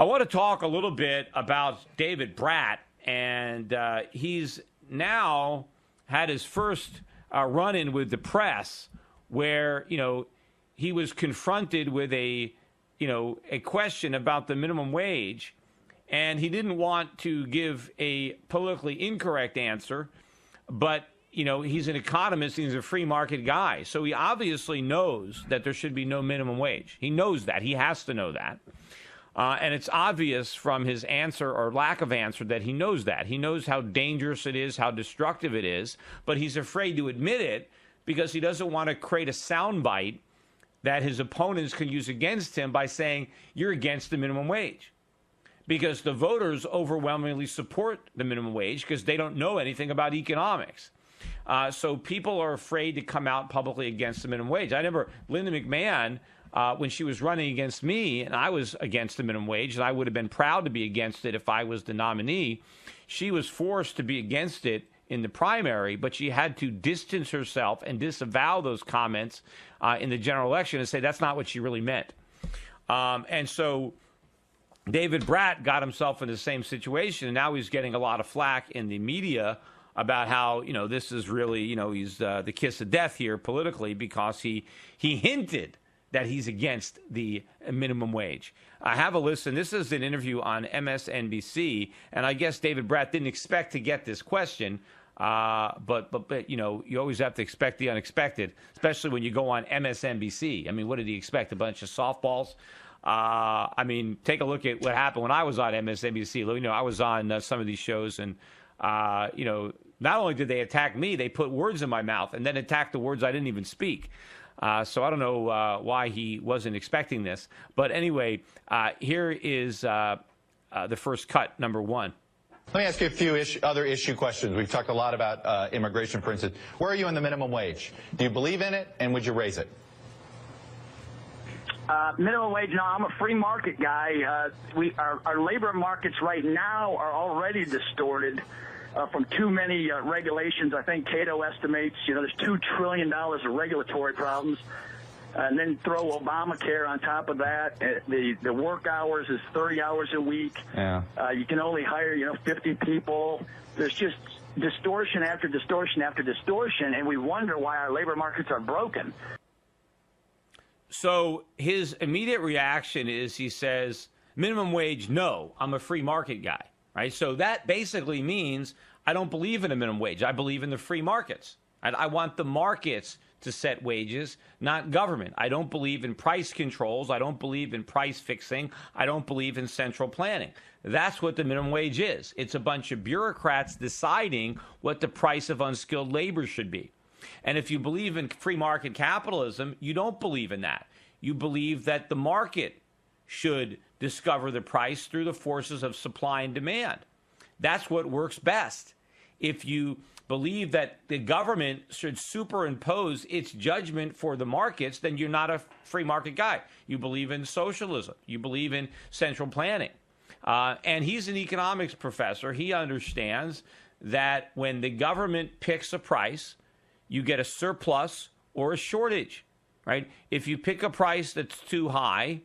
I want to talk a little bit about David Brat, and he's now had his first run-in with the press where, he was confronted with a question about the minimum wage, and he didn't want to give a politically incorrect answer, but he's an economist, he's a free market guy. So he obviously knows that there should be no minimum wage. He knows that. He has to know that. And it's obvious from his answer or lack of answer that he knows that. He knows how dangerous it is, how destructive it is, but he's afraid to admit it because he doesn't want to create a soundbite that his opponents can use against him by saying, you're against the minimum wage. Because the voters overwhelmingly support the minimum wage because they don't know anything about economics. So people are afraid to come out publicly against the minimum wage. I remember Linda McMahon, when she was running against me, and I was against the minimum wage, and I would have been proud to be against it if I was the nominee. She was forced to be against it in the primary, but she had to distance herself and disavow those comments in the general election and say that's not what she really meant. And so David Brat got himself in the same situation, and now he's getting a lot of flack in the media about how, this is really, he's the kiss of death here politically because he hinted that he's against the minimum wage. Have a listen. This is an interview on MSNBC, and I guess David Brat didn't expect to get this question, but you always have to expect the unexpected, especially when you go on MSNBC. I mean, what did he expect? A bunch of softballs? Take a look at what happened when I was on MSNBC. I was on some of these shows, and not only did they attack me, they put words in my mouth and then attacked the words I didn't even speak. So I don't know why he wasn't expecting this. But anyway, here is the first cut, number one. Let me ask you a few other issue questions. We've talked a lot about immigration, for instance. Where are you on the minimum wage? Do you believe in it, and would you raise it? Minimum wage, no, I'm a free market guy. Our labor markets right now are already distorted from too many regulations. I think Cato estimates, there's $2 trillion of regulatory problems. And then throw Obamacare on top of that. The work hours is 30 hours a week. Yeah. You can only hire, 50 people. There's just distortion after distortion after distortion, and we wonder why our labor markets are broken. So his immediate reaction is he says, minimum wage, no, I'm a free market guy, right? So that basically means I don't believe in a minimum wage. I believe in the free markets. I want the markets to set wages, not government. I don't believe in price controls. I don't believe in price fixing. I don't believe in central planning. That's what the minimum wage is. It's a bunch of bureaucrats deciding what the price of unskilled labor should be. And if you believe in free market capitalism, you don't believe in that. You believe that the market should discover the price through the forces of supply and demand. That's what works best. If you believe that the government should superimpose its judgment for the markets, then you're not a free market guy. You believe in socialism. You believe in central planning. And he's an economics professor. He understands that when the government picks a price, you get a surplus or a shortage, right? If you pick a price that's too high,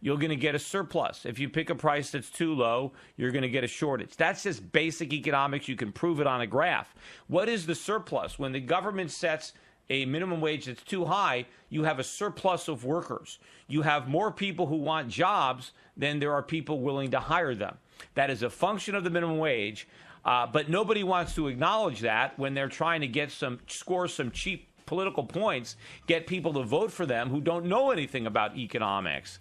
you're going to get a surplus. If you pick a price that's too low, you're going to get a shortage. That's just basic economics. You can prove it on a graph. What is the surplus? When the government sets a minimum wage that's too high, you have a surplus of workers. You have more people who want jobs than there are people willing to hire them. That is a function of the minimum wage, but nobody wants to acknowledge that when they're trying to score some cheap political points, get people to vote for them who don't know anything about economics.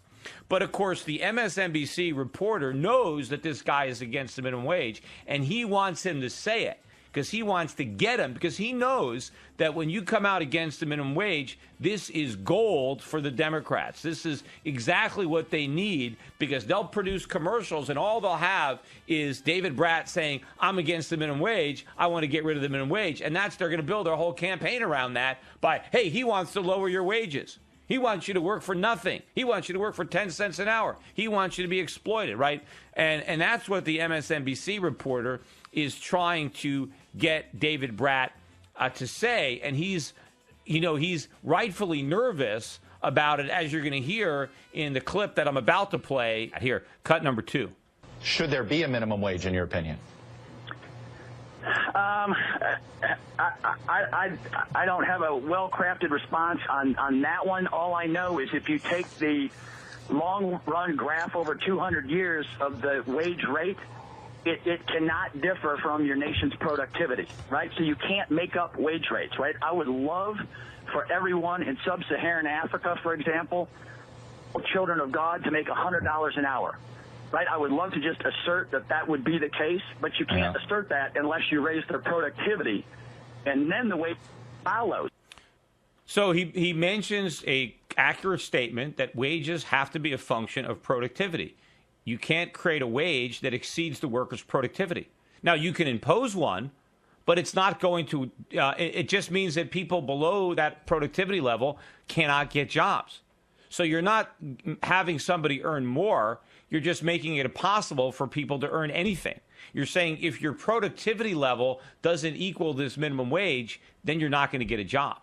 But, of course, the MSNBC reporter knows that this guy is against the minimum wage, and he wants him to say it because he wants to get him, because he knows that when you come out against the minimum wage, this is gold for the Democrats. This is exactly what they need, because they'll produce commercials, and all they'll have is David Brat saying, I'm against the minimum wage, I want to get rid of the minimum wage. And they're going to build their whole campaign around that by, hey, he wants to lower your wages. He wants you to work for nothing. He wants you to work for 10 cents an hour. He wants you to be exploited, right? And that's what the MSNBC reporter is trying to get David Brat to say. And he's rightfully nervous about it, as you're going to hear in the clip that I'm about to play. Here, cut number 2. Should there be a minimum wage, in your opinion? I don't have a well-crafted response on that one. All I know is if you take the long-run graph over 200 years of the wage rate, it cannot differ from your nation's productivity, right? So you can't make up wage rates, right? I would love for everyone in sub-Saharan Africa, for example, children of God, to make $100 an hour. Right, I would love to just assert that that would be the case, but you can't assert that unless you raise their productivity, and then the wage follows. So he mentions a accurate statement that wages have to be a function of productivity. You can't create a wage that exceeds the worker's productivity. Now, you can impose one, but it's not going to, it just means that people below that productivity level cannot get jobs. So you're not having somebody earn more. You're just making it impossible for people to earn anything. You're saying if your productivity level doesn't equal this minimum wage, then you're not going to get a job.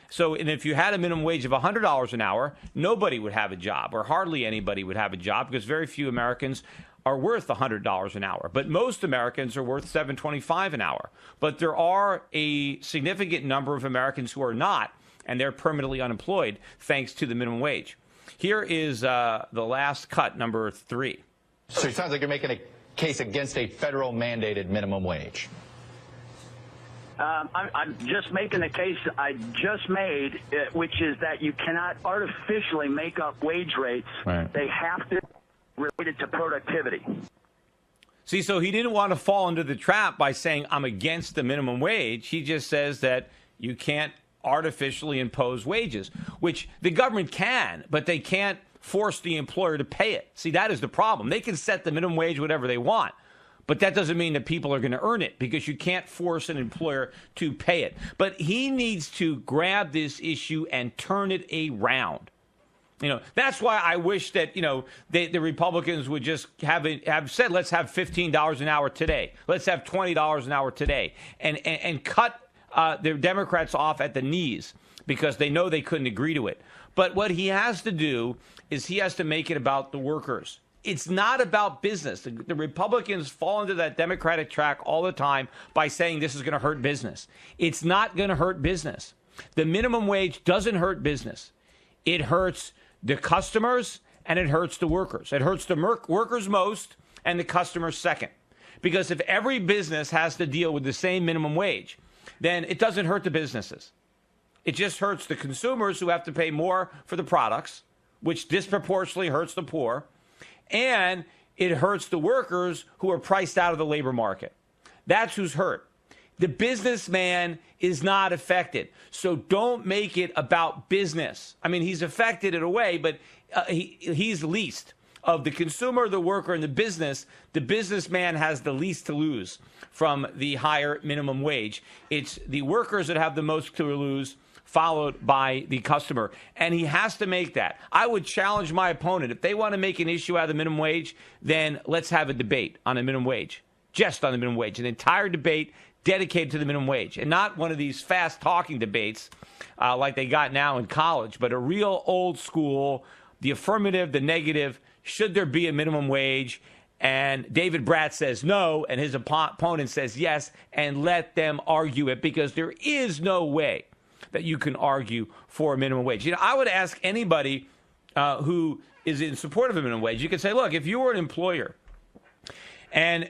So, and if you had a minimum wage of $100 an hour, nobody would have a job, or hardly anybody would have a job, because very few Americans are worth $100 an hour. But most Americans are worth $7.25 an hour. But there are a significant number of Americans who are not, and they're permanently unemployed thanks to the minimum wage. Here is the last cut, number 3. So it sounds like you're making a case against a federal mandated minimum wage. I'm just making the case I just made, which is that you cannot artificially make up wage rates. Right. They have to be related to productivity. See, so he didn't want to fall into the trap by saying, I'm against the minimum wage. He just says that you can't artificially impose wages, which the government can, but they can't force the employer to pay it. See, that is the problem. They can set the minimum wage whatever they want, but that doesn't mean that people are going to earn it, because you can't force an employer to pay it. But he needs to grab this issue and turn it around. You know, that's why I wish that, you know, the Republicans would just have said, let's have $15 an hour today. Let's have $20 an hour today, and cut the Democrats off at the knees, because they know they couldn't agree to it. But what he has to do is he has to make it about the workers. It's not about business. The Republicans fall into that Democratic track all the time by saying this is going to hurt business. It's not going to hurt business. The minimum wage doesn't hurt business. It hurts the customers and it hurts the workers. It hurts the workers most and the customers second. Because if every business has to deal with the same minimum wage, then it doesn't hurt the businesses. It just hurts the consumers who have to pay more for the products, which disproportionately hurts the poor, and it hurts the workers who are priced out of the labor market. That's who's hurt. The businessman is not affected. So don't make it about business. I mean, he's affected in a way, but he's least. Of the consumer, the worker, and the businessman has the least to lose from the higher minimum wage. It's the workers that have the most to lose, followed by the customer. And he has to make that. I would challenge my opponent. If they want to make an issue out of the minimum wage, then let's have a debate on the minimum wage, just on the minimum wage, an entire debate dedicated to the minimum wage, and not one of these fast-talking debates like they got now in college, but a real old school, the affirmative, the negative. Should there be a minimum wage? And David Brat says no, and his opponent says yes, and let them argue it, because there is no way that you can argue for a minimum wage. You know, I would ask anybody who is in support of a minimum wage, you could say, look, if you were an employer and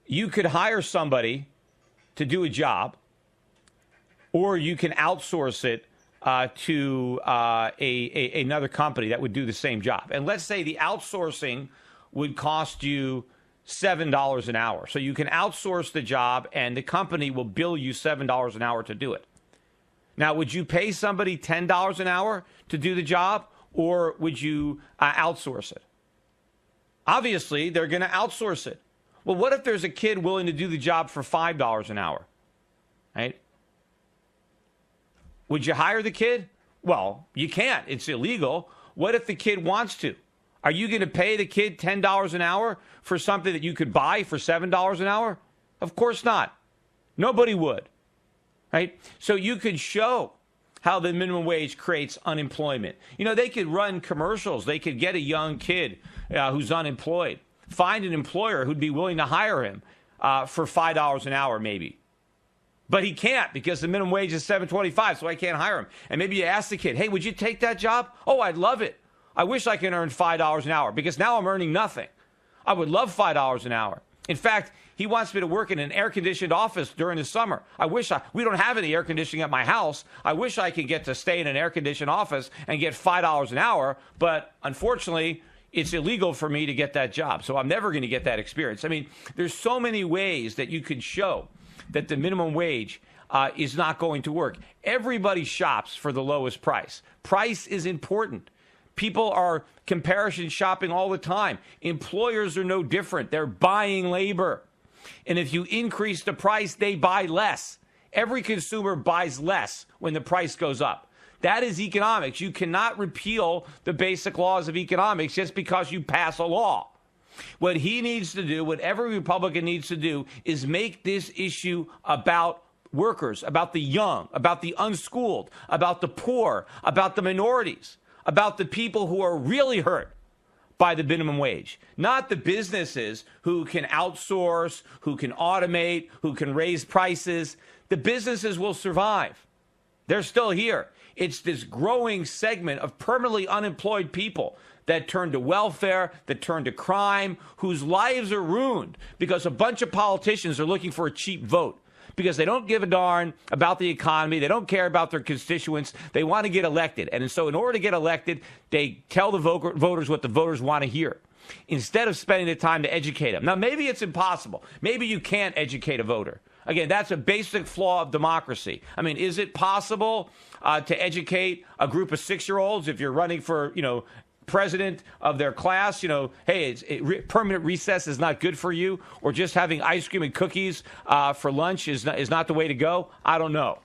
you could hire somebody to do a job, or you can outsource it to another company that would do the same job. And let's say the outsourcing would cost you $7 an hour. So you can outsource the job and the company will bill you $7 an hour to do it. Now, would you pay somebody $10 an hour to do the job, or would you outsource it? Obviously, they're going to outsource it. Well, what if there's a kid willing to do the job for $5 an hour? Right? Would you hire the kid? Well, you can't. It's illegal. What if the kid wants to? Are you going to pay the kid $10 an hour for something that you could buy for $7 an hour? Of course not. Nobody would. Right? So you could show how the minimum wage creates unemployment. You know, they could run commercials. They could get a young kid who's unemployed, find an employer who'd be willing to hire him for $5 an hour maybe. But he can't because the minimum wage is $7.25, so I can't hire him. And maybe you ask the kid, hey, would you take that job? Oh, I'd love it. I wish I could earn $5 an hour because now I'm earning nothing. I would love $5 an hour. In fact, he wants me to work in an air-conditioned office during the summer. We don't have any air conditioning at my house. I wish I could get to stay in an air-conditioned office and get $5 an hour, but unfortunately, it's illegal for me to get that job. So I'm never going to get that experience. I mean, there's so many ways that you could show that the minimum wage is not going to work. Everybody shops for the lowest price. Price is important. People are comparison shopping all the time. Employers are no different. They're buying labor. And if you increase the price, they buy less. Every consumer buys less when the price goes up. That is economics. You cannot repeal the basic laws of economics just because you pass a law. What he needs to do, what every Republican needs to do, is make this issue about workers, about the young, about the unschooled, about the poor, about the minorities, about the people who are really hurt by the minimum wage, not the businesses who can outsource, who can automate, who can raise prices. The businesses will survive. They're still here. It's this growing segment of permanently unemployed people that turn to welfare, that turn to crime, whose lives are ruined because a bunch of politicians are looking for a cheap vote, because they don't give a darn about the economy. They don't care about their constituents. They want to get elected. And so in order to get elected, they tell the voters what the voters want to hear instead of spending the time to educate them. Now, maybe it's impossible. Maybe you can't educate a voter. Again, that's a basic flaw of democracy. I mean, is it possible to educate a group of 6-year-olds if you're running for, president of their class, hey, permanent recess is not good for you, or just having ice cream and cookies for lunch is not the way to go? I don't know.